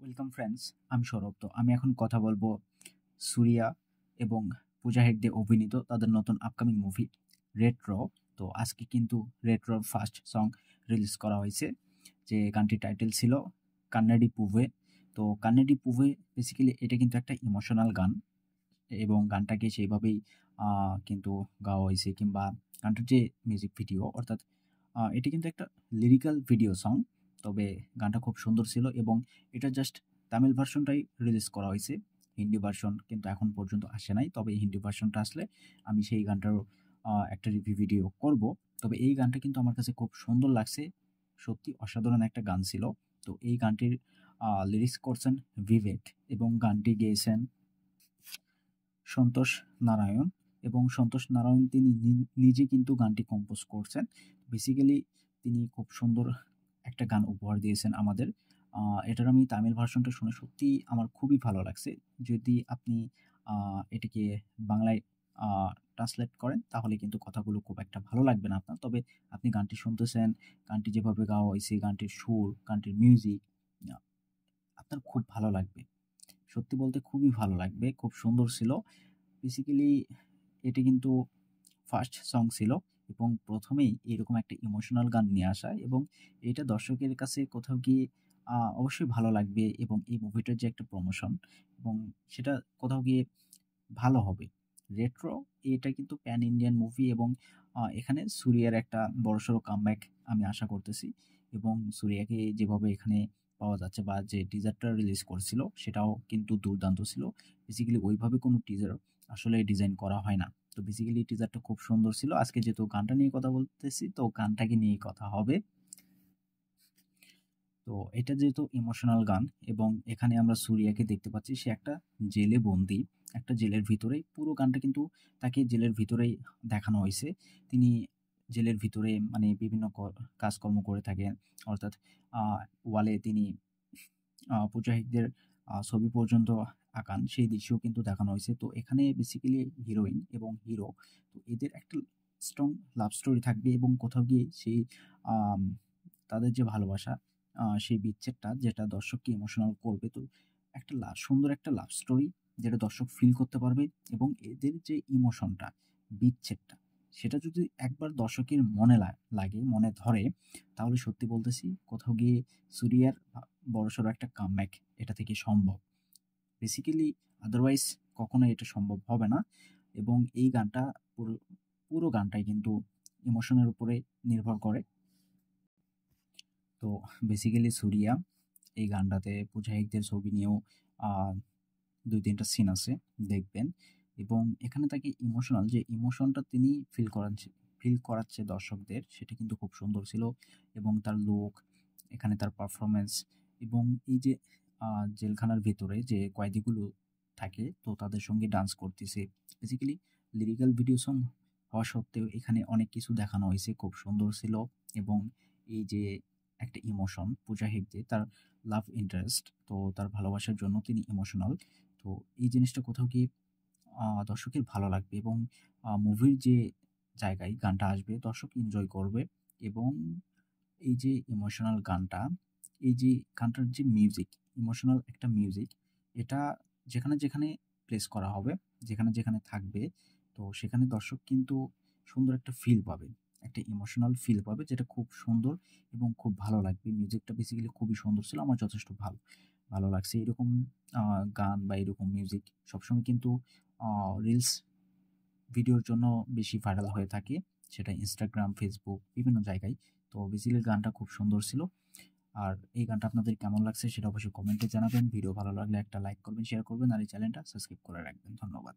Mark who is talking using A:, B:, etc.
A: Welcome friends, আমি সৌরভ। তো আমি এখন কথা বলবো সুরিয়া এবং পূজা হেগড়ে অভিনীত তাদের নতুন আপকামিং মুভি রেট্রো। তো আজকে কিন্তু রেট্রোর ফার্স্ট সং রিলিজ করা হয়েছে, যে গানটির টাইটেল ছিল কান্নাডি পুভে। তো কান্নাডি পুভে বেসিক্যালি এটা কিন্তু একটা ইমোশনাল গান এবং গানটাকে সেইভাবেই কিন্তু গাওয়া হয়েছে, কিংবা গানটার যে মিউজিক ভিডিও অর্থাৎ এটি কিন্তু একটা লিরিক্যাল ভিডিও সং। তবে গানটা খুব সুন্দর ছিল এবং এটা জাস্ট তামিল ভার্সনটাই রিলিজ করা হয়েছে। হিন্দি ভার্সন কিন্তু এখন পর্যন্ত আসে নাই। তবে হিন্দি ভার্সনটা আসলে আমি সেই গানটার একটা রিভিউ ভিডিও করব। তবে এই গানটা কিন্তু আমার কাছে খুব সুন্দর লাগছে, সত্যি অসাধারণ একটা গান ছিল। তো এই গানটির লিরিক্স করছেন বিবেক এবং গানটি গেয়েছেন সন্তোষ নারায়ণ। এবং সন্তোষ নারায়ণ তিনি নিজে কিন্তু গানটি কম্পোজ করছেন। বেসিক্যালি তিনি খুব সুন্দর একটা গান উপহার দিয়েছেন আমাদের। এটার আমি তামিল ভার্সনটা শুনে সত্যি আমার খুবই ভালো লাগছে। যদি আপনি এটিকে বাংলায় ট্রান্সলেট করেন তাহলে কিন্তু কথাগুলো খুব একটা ভালো লাগবে না আপনার। তবে আপনি গানটি শুনতেছেন, গানটি যেভাবে গাওয়া হয়েছে, গানটির সুর, গানটির মিউজিক আপনার খুব ভালো লাগবে। সত্যি বলতে খুবই ভালো লাগবে, খুব সুন্দর ছিল। বেসিক্যালি এটি কিন্তু ফার্স্ট সং ছিল এবং প্রথমেই এরকম একটা ইমোশনাল গান নিয়ে আসা, এবং এটা দর্শকের কাছে কোথাও গিয়ে অবশ্যই ভালো লাগবে এবং এই মুভিটার যে একটা প্রমোশন এবং সেটা কোথাও গিয়ে ভালো হবে। রেট্রো এটা কিন্তু প্যান ইন্ডিয়ান মুভি এবং এখানে সুরিয়ার একটা বড়সড় কামব্যাক আমি আশা করতেছি। এবং সুরিয়াকে যেভাবে এখানে পাওয়া যাচ্ছে বা যে টিজারটা রিলিজ করছিল সেটাও কিন্তু দুর্দান্ত ছিল। বেসিক্যালি ওইভাবে কোনো টিজার আসলে ডিজাইন করা হয় না। তো বেসিক্যালি টিজারটা খুব সুন্দর ছিল। আজকে যেহেতু গানটা নিয়ে কথা বলতেছি তো গানটাকে নিয়েই কথা হবে। তো এটা যেহেতু ইমোশনাল গান এবং এখানে আমরা সুরিয়াকে দেখতে পাচ্ছি, সে একটা জেলে বন্দি, একটা জেলের ভিতরেই পুরো গানটা কিন্তু তাকে জেলের ভিতরেই দেখানো হয়েছে। তিনি জেলের ভিতরে মানে বিভিন্ন কাজকর্ম করে থাকেন, অর্থাৎ ওয়ালে তিনি মুজাহিদদের ছবি পর্যন্ত আঁকান, সেই দৃশ্যও কিন্তু দেখানো হয়েছে। তো এখানে বেসিক্যালি হিরোইন এবং হিরো, তো এদের একটা স্ট্রং লাভ স্টোরি থাকবে এবং কোথাও গিয়ে সেই আম, তাদের যে ভালোবাসা, সেই বিচ্ছেদটা যেটা দর্শককে ইমোশনাল করবে। তো একটা সুন্দর একটা লাভ স্টোরি যেটা দর্শক ফিল করতে পারবে এবং এদের যে ইমোশনটা, বিচ্ছেদটা, সেটা যদি একবার দর্শকের মনে লাগে, মনে ধরে, তাহলে সত্যি বলতেছি কোথাও গিয়ে সুরিয়ার বড়সড় একটা কামব্যাক এটা থেকে সম্ভব। বেসিক্যালি আদারওয়াইজ কখনো এটা সম্ভব হবে না। এবং এই গানটা পুরো পুরো গানটাই কিন্তু ইমোশনের উপরে নির্ভর করে। তো বেসিক্যালি সুরিয়া এই গানটাতে পূজা হেগড়ের ছবি নিয়েও আহ, 2-3টা সিন আছে, দেখবেন। এবং এখানে তাকে ইমোশনাল যে ইমোশনটা তিনি ফিল করাচ্ছে দর্শকদের, সেটা কিন্তু খুব সুন্দর ছিল। এবং তার লুক, এখানে তার পারফরমেন্স, এবং এই যে জেলখানার ভেতরে যে কয়েদিগুলো থাকে তো তাদের সঙ্গে ডান্স করতেছে, বেসিক্যালি লিরিক্যাল ভিডিও সং হওয়া সত্ত্বেও এখানে অনেক কিছু দেখানো হয়েছে, খুব সুন্দর ছিল। এবং এই যে একটা ইমোশন, পূজা হেগড়ে তার লাভ ইন্টারেস্ট, তো তার ভালোবাসার জন্য তিনি ইমোশনাল। তো এই জিনিসটা কোথাও গিয়ে দর্শকের ভালো লাগবে এবং মুভির যে জায়গায় গানটা আসবে দর্শক এনজয় করবে। এবং এই যে ইমোশনাল গানটা, এই যে গানটার যে মিউজিক, ইমোশনাল একটা মিউজিক, এটা যেখানে যেখানে প্লেস করা হবে, যেখানে যেখানে থাকবে, তো সেখানে দর্শক কিন্তু সুন্দর একটা ফিল পাবে, একটা ইমোশনাল ফিল পাবে, যেটা খুব সুন্দর এবং খুব ভালো লাগবে। মিউজিকটা বেসিক্যালি খুবই সুন্দর ছিল, আমার যথেষ্ট ভালো ভালো লাগছে। এরকম গান বা এরকম মিউজিক সবসময় কিন্তু রিলস ভিডিওর জন্য বেশি ভাইরাল হয়ে থাকে, সেটা ইনস্টাগ্রাম, ফেসবুক, বিভিন্ন জায়গায়। তো বেসিক্যালি গানটা খুব সুন্দর ছিল। আর এই গানটা আপনাদের কেমন লাগছে সেটা অবশ্যই কমেন্টে জানাবেন। ভিডিও ভালো লাগলে একটা লাইক করবেন, শেয়ার করবেন, আর এই চ্যানেলটা সাবস্ক্রাইব করে রাখবেন। ধন্যবাদ।